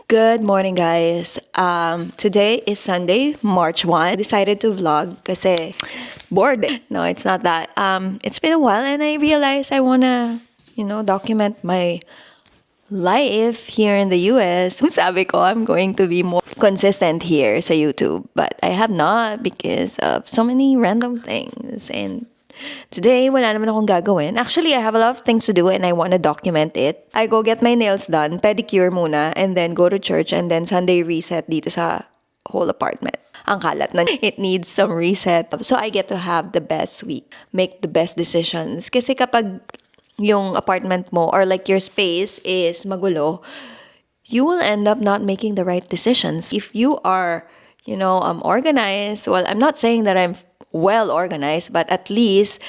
Good morning, guys. Today is Sunday, March 1. I decided to vlog kasi bored. No, it's not that. It's been a while and I realized I wanna, document my life here in the US. Sabi ko, I'm going to be more consistent here sa YouTube. But I have not because of so many random things. And today, wala naman akong gagawin. Actually, I have a lot of things to do and I want to document it. I go get my nails done, pedicure muna, and then go to church and then Sunday reset dito sa whole apartment. Ang kalat na. It needs some reset. So I get to have the best week. Make the best decisions. Kasi kapag yung apartment mo or like your space is magulo, you will end up not making the right decisions. If you are, organized, well, I'm not saying that I'm well organized, but at least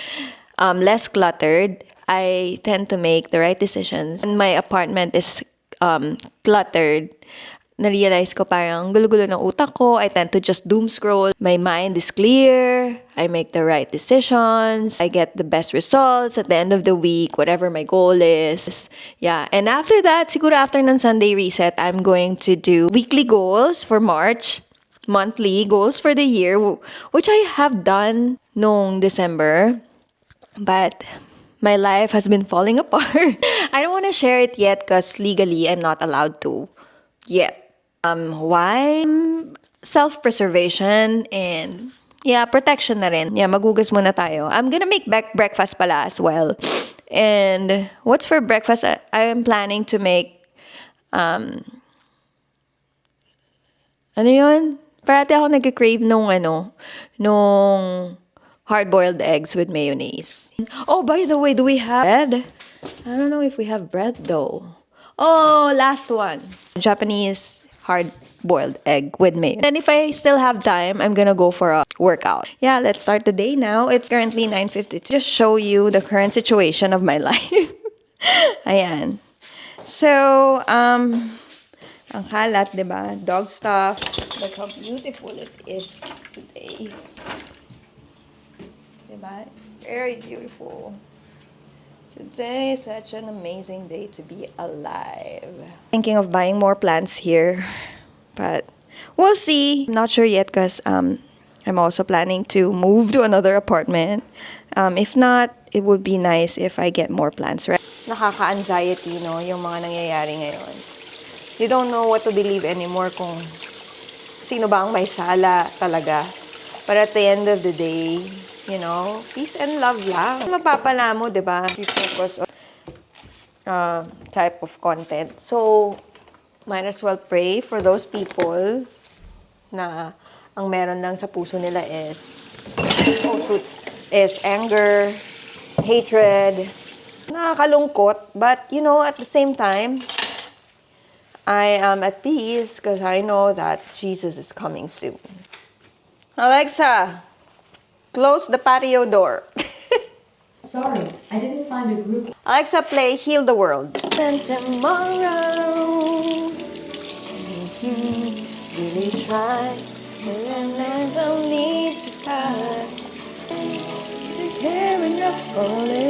less cluttered, I tend to make the right decisions. When my apartment is cluttered, na-realize ko parang gulo-gulo ng utak ko. I tend to just doom scroll. My mind is clear. I make the right decisions. I get the best results at the end of the week, whatever my goal is. Yeah. And after that, siguro after ng Sunday reset, I'm going to do weekly goals for March, monthly goals for the year, which I have done noong December. But my life has been falling apart. I don't want to share it yet because legally I'm not allowed to yet. Why? Self-preservation and protection na rin. Yeah, magugas muna tayo. I'm gonna make breakfast pala as well. And what's for breakfast? I am planning to make ano yun? Parati ako nag-crave nung hard-boiled eggs with mayonnaise. Oh, by the way, do we have bread? I don't know if we have bread though. Oh, last one. Japanese hard-boiled egg with mayo. Then if I still have time, I'm gonna go for a workout. Yeah, let's start the day now. It's currently 9:52. Just show you the current situation of my life. Ayan. So, ang kalat, diba? Dog stuff. Look how beautiful it is today. Diba? It's very beautiful. Today is such an amazing day to be alive. Thinking of buying more plants here, but we'll see. Not sure yet because I'm also planning to move to another apartment. If not, it would be nice if I get more plants, right? Nakaka-anxiety, no, yung mga nangyayari ngayon. You don't know what to believe anymore kung sino ba ang may sala talaga. But at the end of the day, peace and love lang. Mapapala mo, di ba? You focus on type of content. So, might as well pray for those people na ang meron lang sa puso nila is anger, hatred, nakakalungkot. But, at the same time, I am at peace because I know that Jesus is coming soon. Alexa, close the patio door. Sorry, I didn't find a group. Alexa, play Heal the World. And tomorrow, really try, and I don't need to cry.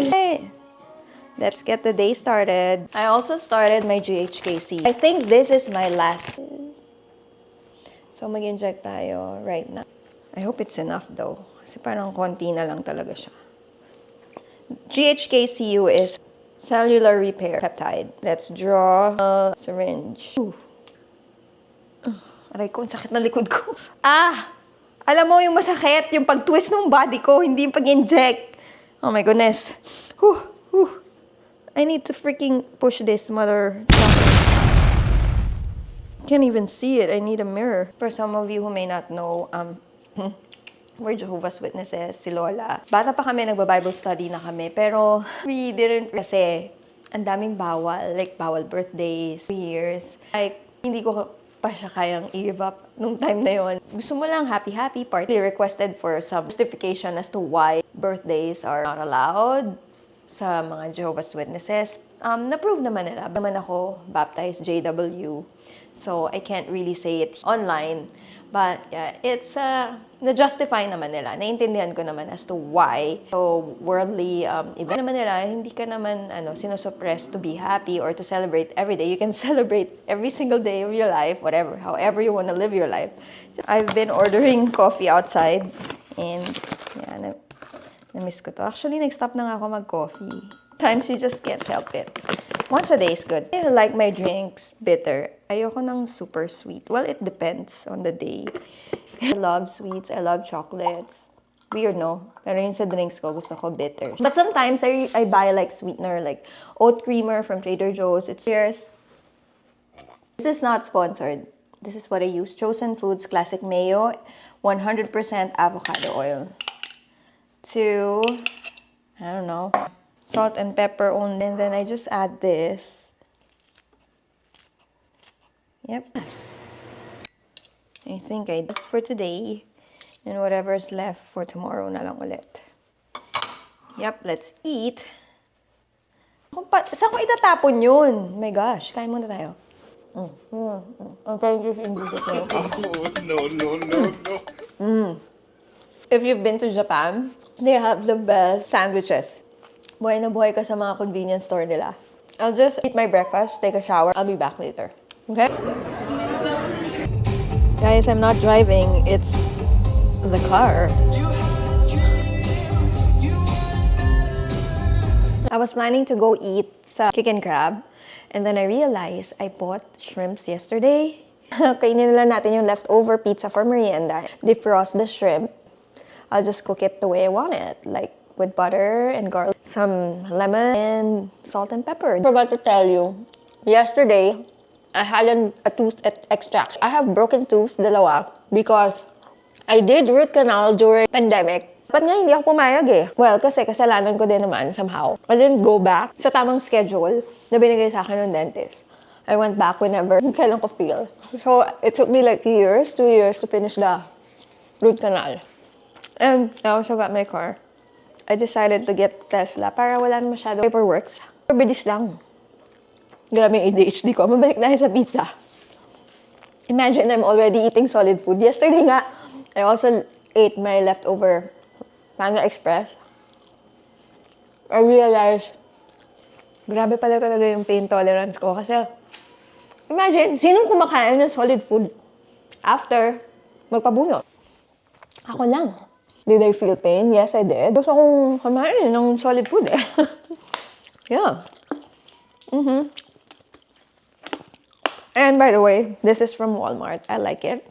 Hey, let's get the day started. I also started my GHKC. I think this is my last. So mag-inject tayo right now. I hope it's enough though. Kasi parang konti na lang talaga siya. GHKCU is cellular repair peptide. Let's draw a syringe. Aray ko, ang sakit na likod ko. Alam mo yung masakit, yung pag-twist ng body ko, hindi yung pag-inject. Oh my goodness. I need to freaking push this mother. Can't even see it. I need a mirror. For some of you who may not know, we're Jehovah's Witnesses, si Lola. Bata pa kami, nagba-Bible study na kami. Pero we didn't kasi ang daming bawal. Like, bawal birthdays, years. Like, hindi ko pa siya kayang i-give up nung time na yon. Gusto mo lang happy party. They requested for some justification as to why birthdays are not allowed. sa mga Jehovah's Witnesses. Na-prove naman nila. Naman ako baptized JW. So, I can't really say it online. But, yeah, it's, na-justify naman nila. Naintindihan ko naman as to why. So, worldly event naman nila, hindi ka naman, sinusuppress to be happy or to celebrate every day. You can celebrate every single day of your life, whatever, however you want to live your life. I've been ordering coffee outside. And, yeah, na-miss ko to. Actually, nag-stop na nga ako mag-coffee. Times you just can't help it. Once a day is good. I like my drinks bitter. Ayoko ng super sweet. Well, it depends on the day. I love sweets. I love chocolates. Weird, no? Pero yun sa drinks ko, gusto ko bitter. But sometimes I buy like sweetener, like oat creamer from Trader Joe's. It's cheers. This is not sponsored. This is what I use. Chosen Foods Classic Mayo, 100% avocado oil. To, I don't know, salt and pepper only. And then I just add this. Yep. Yes. I think I this for today. And whatever's left for tomorrow na lang ulit. Yep, let's eat. Saan ko itatapon yun? My gosh, kain muna tayo. I'm trying to introduce it now. No. If you've been to Japan, they have the best sandwiches. Buhay na buhay ka sa mga convenience store nila. I'll just eat my breakfast, take a shower. I'll be back later. Okay? Guys, I'm not driving. It's the car. I was planning to go eat sa Chicken Crab. And then I realized I bought shrimps yesterday. Kainin na lang natin yung leftover pizza for merienda. Defrost the shrimp. I'll just cook it the way I want it. Like with butter and garlic, some lemon, and salt and pepper. I forgot to tell you, yesterday, I had a tooth extraction. I have broken tooth, dalawa, because I did root canal during pandemic. Ba't nga hindi ako pumayag eh? Well, kasi kasalanan ko din naman somehow. I didn't go back sa tamang schedule na binigay sa akin ng dentist. I went back whenever kailan ko feel. So, it took me like 2 years to finish the root canal. And I also got my car. I decided to get Tesla para wala na masyado paperwork. Bilis lang. Grabe yung ADHD ko. Mabalik na sa pizza. Imagine I'm already eating solid food. Yesterday nga, I also ate my leftover Panda Express. I realized, grabe pala talaga yung pain tolerance ko. Kasi, imagine, sinong kumakain ng solid food after magpabunot? Ako lang. Did I feel pain? Yes, I did. Gusto kong kumain ng solid food eh. Yeah. And by the way, this is from Walmart. I like it.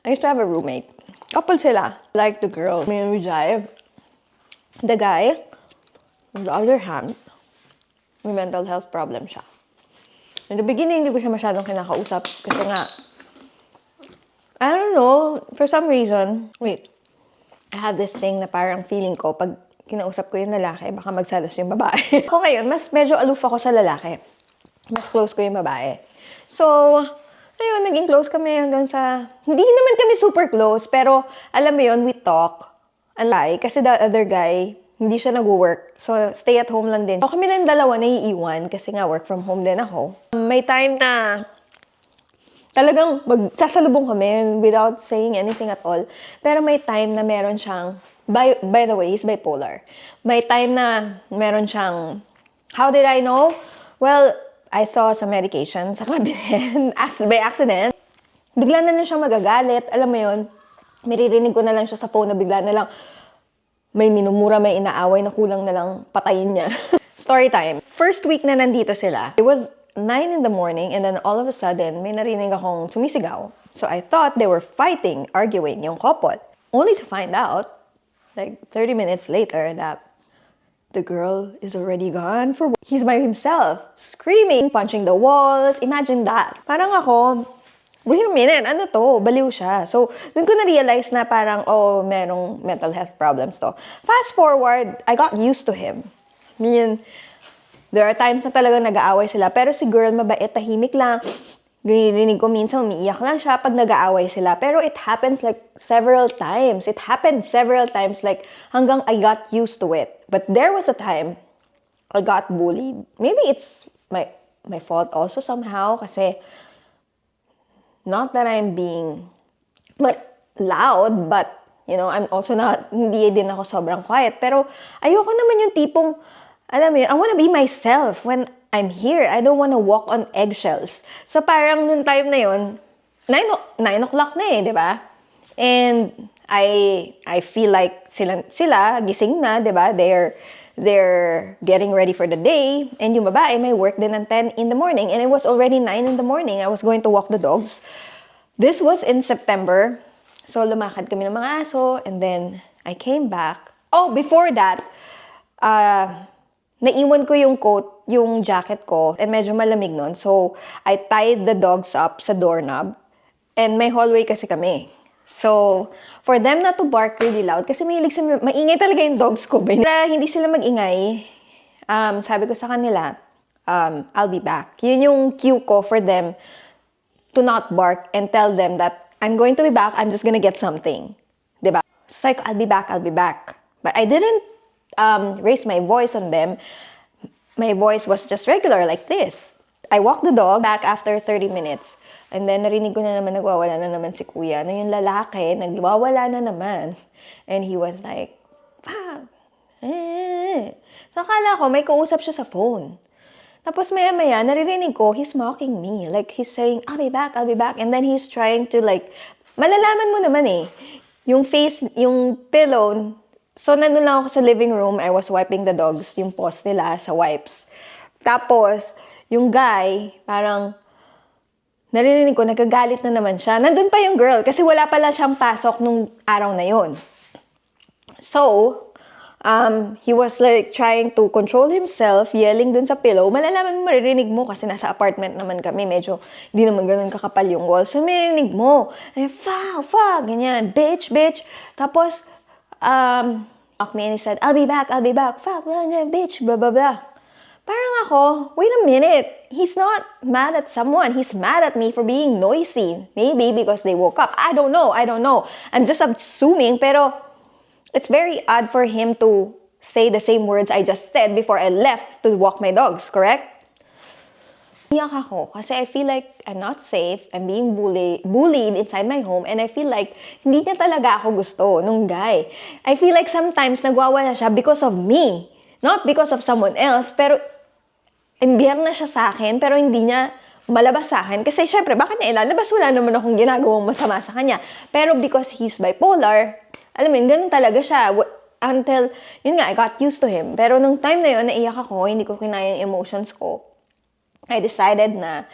I used to have a roommate. Couple sila. Like the girl, me and we jive. The guy, on the other hand, may mental health problem siya. In the beginning, hindi ko siya masyadong kinakausap kasi nga, I don't know, for some reason, I have this thing na parang feeling ko, pag kinausap ko yung lalaki, baka magsalos yung babae. Ako ngayon, mas medyo aloof ako sa lalaki. Mas close ko yung babae. So, ayun, naging close kami hanggang sa, hindi naman kami super close, pero alam mo yun, we talk. Kasi the other guy, hindi siya nag-work. So, stay at home lang din. So, kami lang dalawa naiiwan kasi nga work from home din ako. May time na talagang magsasalubong kami without saying anything at all. Pero may time na meron siyang, by the way, he's bipolar. May time na meron siyang, how did I know? Well, I saw some medication sa cabinet by accident. Bigla na lang siyang magagalit. Alam mo yun, maririnig ko na lang siya sa phone na bigla na lang may minumura, may inaaway na kulang na lang patayin niya. Story time. First week na nandito sila, it was 9 in the morning and then all of a sudden, may narinig akong sumisigaw. So I thought they were fighting, arguing, yung couple. Only to find out, like 30 minutes later, that the girl is already gone for he's by himself, screaming, punching the walls. Imagine that. Parang ako, wait a minute, ano to? Baliw siya. So, dun ko na-realize na parang, oh, merong mental health problems to. Fast forward, I got used to him. I mean, there are times na talagang nag-aaway sila. Pero si girl, mabait, tahimik lang. Ginirinig ko minsan, umiiyak lang siya pag nag-aaway sila. Pero it happens like several times. It happened several times like hanggang I got used to it. But there was a time I got bullied. Maybe it's my fault also somehow kasi not that I'm being loud, but I'm also not, hindi din ako sobrang quiet. Pero ayoko naman yung tipong, alam mo yun, I wanna be myself when I'm here. I don't wanna walk on eggshells. So parang nung time na yun, 9 o'clock na di ba? And I feel like sila gising na, di ba? They're getting ready for the day. And yung babae may work din ng 10 in the morning. And it was already 9 in the morning. I was going to walk the dogs. This was in September. So, lumakad kami ng mga aso. And then, I came back. Oh, before that, naiwan ko yung coat, yung jacket ko. And medyo malamig nun. So, I tied the dogs up sa doorknob. And may hallway kasi kami. So, for them not to bark really loud, kasi maingay talaga yung dogs ko. Para hindi sila magingay, sabi ko sa kanila, I'll be back. Yun yung cue ko for them to not bark and tell them that I'm going to be back, I'm just gonna get something. Diba? So, like, I'll be back. But I didn't raise my voice on them. My voice was just regular, like this. I walked the dog back after 30 minutes. And then, narinig ko na naman, nagwawala na naman si kuya. Na yung lalaki, nagwawala na naman. And he was like, So, akala ko, may kausap siya sa phone. Tapos, maya-maya, naririnig ko, he's mocking me. Like, he's saying, I'll be back. And then, he's trying to like, malalaman mo naman eh. Yung face, yung pillow. So, nandun lang ako sa living room. I was wiping the dogs, yung paws nila sa wipes. Tapos, yung guy, parang, naririnig ko, nagagalit na naman siya. Nandun pa yung girl, kasi wala pala siyang pasok nung araw na yon. So, he was like trying to control himself, yelling dun sa pillow. Malalaman mo, maririnig mo, kasi nasa apartment naman kami, medyo hindi naman ganun kakapal yung wall. So, maririnig mo, fuck, ganyan, bitch. Tapos, me and he said, I'll be back, fuck, bitch, blah, blah, blah. Parang ako, wait a minute. He's not mad at someone. He's mad at me for being noisy. Maybe because they woke up. I don't know. I'm just assuming, pero it's very odd for him to say the same words I just said before I left to walk my dogs, correct? Iyak ako kasi I feel like I'm not safe. I'm being bullied inside my home, and I feel like hindi niya talaga ako gusto nung guy. I feel like sometimes nagwawala siya because of me. Not because of someone else, pero imbyer na siya sa akin, pero hindi niya malabas sa akin. Kasi syempre, bakit niya ilalabas? Wala naman akong ginagawang masama sa kanya. Pero because he's bipolar, alam mo yun, ganun talaga siya. Until, yun nga, I got used to him. Pero nung time na yun, naiyak ako, hindi ko kinaya yung emotions ko. I decided na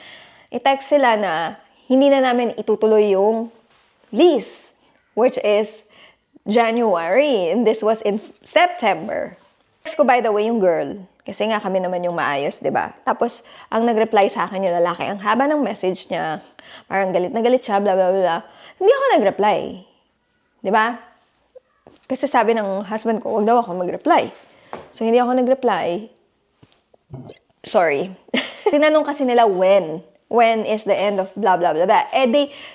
i-text sila na hindi na namin itutuloy yung lease, which is January. And this was in September. Text ko, by the way, yung girl. Kasi nga kami naman yung maayos, di ba? Tapos, ang nag-reply sa akin yung lalaki. Ang haba ng message niya. Parang galit na galit siya, blah, blah, blah. Hindi ako nag-reply. Di ba? Kasi sabi ng husband ko, wag daw ako mag-reply. So, hindi ako nag-reply. Sorry. Tinanong kasi nila when. When is the end of blah, blah, blah, blah. Eh,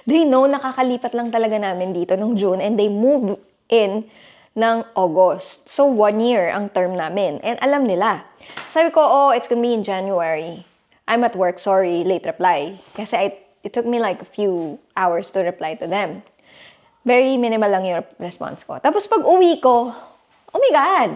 they know nakakalipat lang talaga namin dito nung June, and they moved in ng August. So, 1 year ang term namin. And alam nila. Sabi ko, it's gonna be in January. I'm at work, sorry, late reply. Kasi it took me like a few hours to reply to them. Very minimal lang yung response ko. Tapos pag uwi ko, oh my God!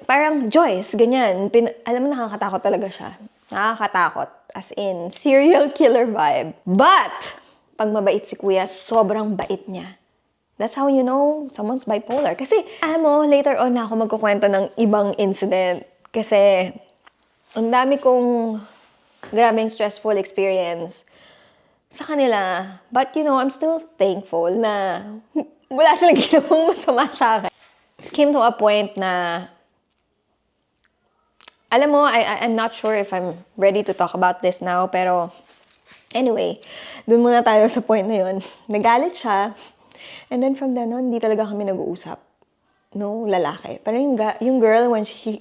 Parang Joyce, ganyan. Alam mo, nakakatakot talaga siya. Nakakatakot. As in, serial killer vibe. But, pag mabait si kuya, sobrang bait niya. That's how you know someone's bipolar. Kasi, alam mo, later on na ako magkukwento ng ibang incident. Kasi, ang dami kong grabing stressful experience sa kanila. But, I'm still thankful na wala silang ginawang masama sa akin. Came to a point na, alam mo, I'm not sure if I'm ready to talk about this now, pero anyway, dun muna tayo sa point na yun. Nagalit siya. And then from then on, hindi talaga kami nag-uusap. No, lalaki. Pero yung girl,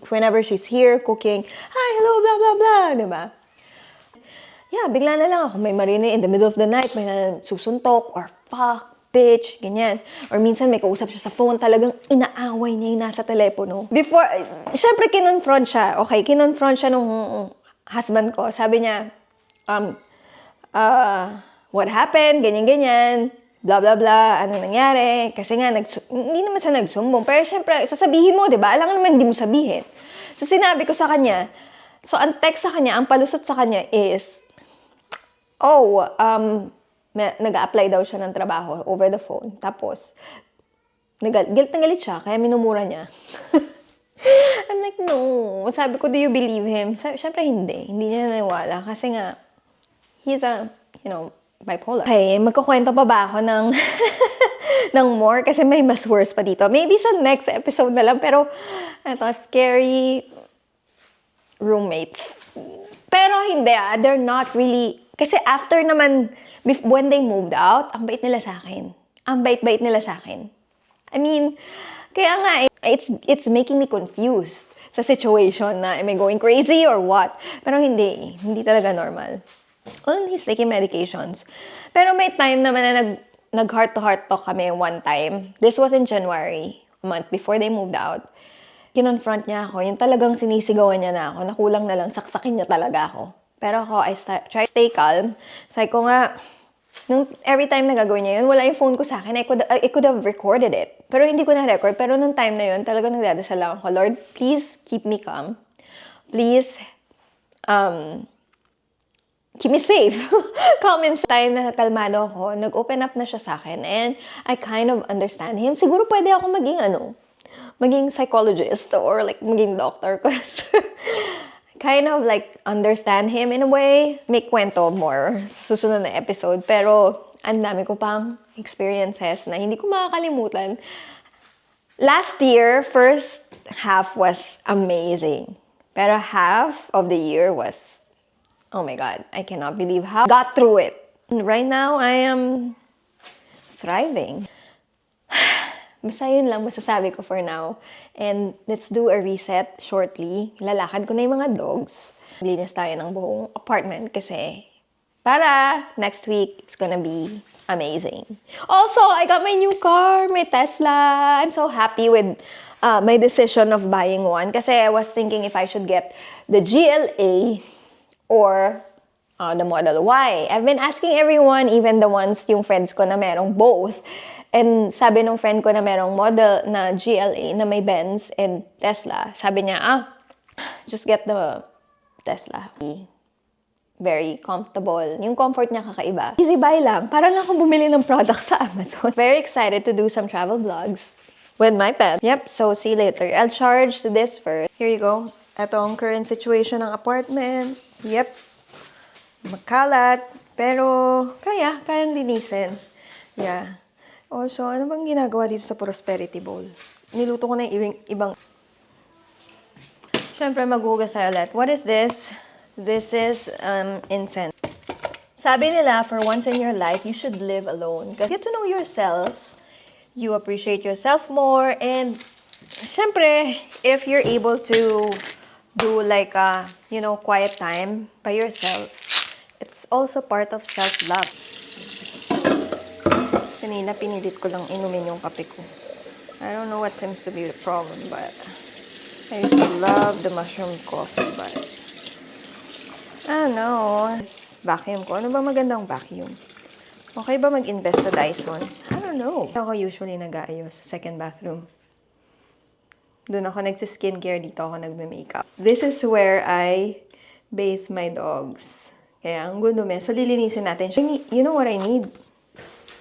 whenever she's here cooking, hi, hello, blah, blah, blah, diba? Yeah, bigla na lang ako may marinig in the middle of the night, may susuntok or fuck. bitch, ganyan. Or minsan may kausap siya sa phone, talagang inaaway niya yung nasa telepono. Before, syempre kinonfront siya. Okay, kinonfront siya nung husband ko. Sabi niya, what happened, ganyan-ganyan, blah, blah, blah, ano nangyari. Kasi nga, hindi naman siya nagsumbong. Pero syempre, sasabihin mo, di ba? Alam naman hindi mo sabihin. So, sinabi ko sa kanya, so, ang text sa kanya, ang palusot sa kanya is, nag-a-apply daw siya ng trabaho over the phone. Tapos, galit na galit siya, kaya minumura niya. I'm like, no. Sabi ko, do you believe him? Siyempre, hindi. Hindi niya naniwala. Kasi nga, he's bipolar. Okay, magkukwento pa ba ako ng, ng more? Kasi may mas worse pa dito. Maybe sa next episode na lang. Pero, ito, scary roommates. Pero hindi they're not really, kasi after naman, when they moved out, ang bait nila sa akin. Ang bait-bait nila sa akin. I mean, kaya nga, it's making me confused sa situation na am I going crazy or what? Pero hindi talaga normal. Well, he's taking medications. Pero may time naman na nag-heart-to-heart talk kami one time. This was in January, a month before they moved out. Kinonfront niya ako, yung talagang sinisigawan niya na ako, nakulang na lang, saksakin niya talaga ako. Pero ako, I try to stay calm. Sabi ko nga, every time na gagawin niya yun, wala yung phone ko sa akin, I could have recorded it. Pero hindi ko na-record. Pero nung time na yun, talagang nagdadasal lang ako, Lord, please keep me calm. Please, keep me safe. Calm and time na kalmado ako, nag-open up na siya sa akin. And I kind of understand him. Siguro pwede ako maging psychologist or like maging doctor. Because kind of like understand him in a way. May kwento more sa susunod na episode. Pero ang dami ko pang experiences na hindi ko makakalimutan. Last year, first half was amazing. Pero half of the year was, oh my God, I cannot believe how I got through it. And right now, I am thriving. Basta yun lang masasabi ko for now. And let's do a reset shortly. Lalakad ko na yung mga dogs. Linis tayo ng buong apartment kasi para next week, it's gonna be amazing. Also, I got my new car, my Tesla. I'm so happy with my decision of buying one kasi I was thinking if I should get the GLA or the Model Y. I've been asking everyone, even the ones, yung friends ko na merong both. And sabi nung friend ko na merong model na GLA na may Benz and Tesla, sabi niya, just get the Tesla. Very comfortable. Yung comfort niya kakaiba. Easy buy lang. Para lang akong bumili ng product sa Amazon. Very excited to do some travel vlogs with my pet. Yep, so see you later. I'll charge this first. Here you go. Ito ang current situation ng apartment. Yep. Makalat. Pero kayang linisin. Yeah. Also, ano bang ginagawa dito sa Prosperity Bowl? Niluto ko na yung ibang... Siyempre, maghugas tayo ulit. What is this? This is incense. Sabi nila, for once in your life, you should live alone. Get to know yourself. You appreciate yourself more. And, siyempre, if you're able to do like a, quiet time by yourself, it's also part of self-love. Kanina, pinilit ko lang inumin yung kape ko. I don't know what seems to be the problem, but I used to love the mushroom coffee, but I don't know. Vacuum ko. Ano ba magandang vacuum? Okay ba mag-invest sa Dyson? I don't know. Ako usually nag-aayos sa second bathroom. Doon ako nagsiskincare, dito ako nagme-makeup. This is where I bathe my dogs. Kaya ang gundumi. So, lilinisin natin. You know what I need?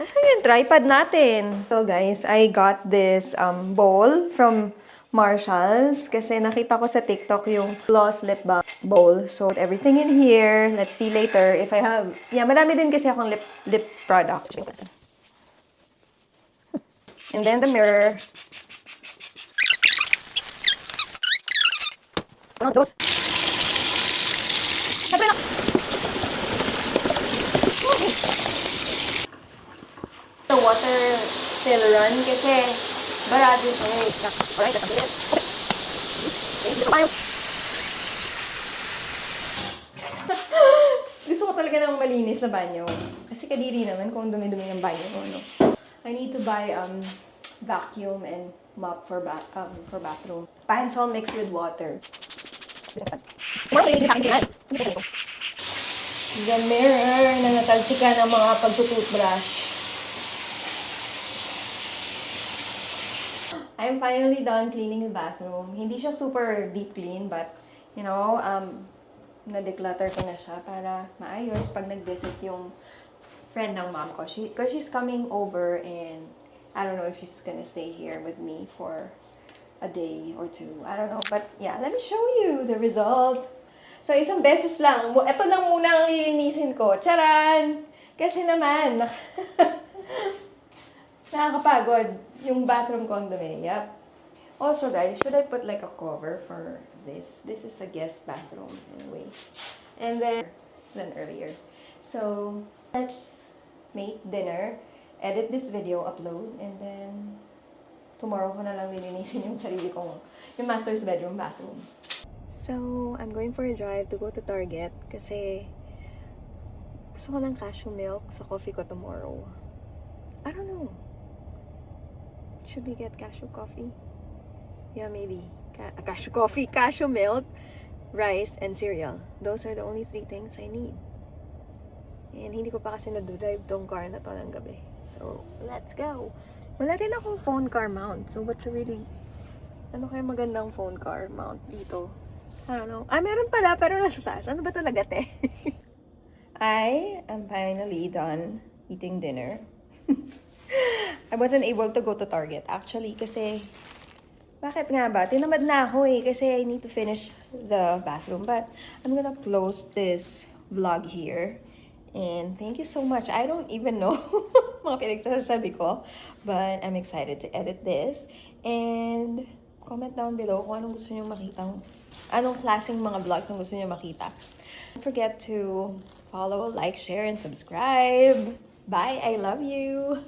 Nasaan yung tripod natin? So guys, I got this bowl from Marshalls kasi nakita ko sa TikTok yung gloss lip balm bowl. So, put everything in here. Let's see later if I have... Yeah, marami din kasi akong lip product. And then the mirror. Ano those? Sabi na! The water still run kasi barado siya. Alright, that's it. Gusto ko talaga ng malinis na banyo. Kasi kadiri naman kung dumi-dumi ng banyo. No? I need to buy vacuum and mop for bathroom. Pine-Sol mixed with water. The mirror na natalsikan ng mga pagtututbrush. I'm finally done cleaning the bathroom. Hindi siya super deep clean, but, you know, na-declutter ko na siya para maayos pag nag-visit yung friend ng mom ko. Because she's coming over and I don't know if she's gonna stay here with me for a day or two. I don't know. But yeah, let me show you the result. So, isang beses lang. Ito lang muna ang lilinisin ko. Charan! Kasi naman, nakakapagod yung bathroom ko on dumi. Yep. Also, guys, should I put like a cover for this? This is a guest bathroom anyway. And then earlier. So, let's make dinner, edit this video, upload, and then tomorrow ko na lang lilinisin yung sarili kong, yung master's bedroom bathroom. So, I'm going for a drive to go to Target kasi gusto ko ng cashew milk sa coffee ko tomorrow. I don't know. Should we get cashew coffee? Yeah, maybe. Cashew coffee, cashew milk, rice, and cereal. Those are the only 3 things I need. And hindi ko pa kasi na-drive tong car na to ng gabi. So, let's go. Wala rin akong phone car mount. So, what's a really... Ano kaya magandang phone car mount dito? I don't know. Meron pala, pero nasa taas. Ano ba talaga, te? I am finally done eating dinner. I wasn't able to go to Target, actually, kasi... Bakit nga ba? Tinamad na ako eh, kasi I need to finish the bathroom. But, I'm gonna close this vlog here. And thank you so much. I don't even know mga pinagsasabi ko, but I'm excited to edit this. And comment down below kung anong gusto niyo makita. Anong klaseng mga vlogs ang gusto niyo makita. Don't forget to follow, like, share, and subscribe. Bye! I love you!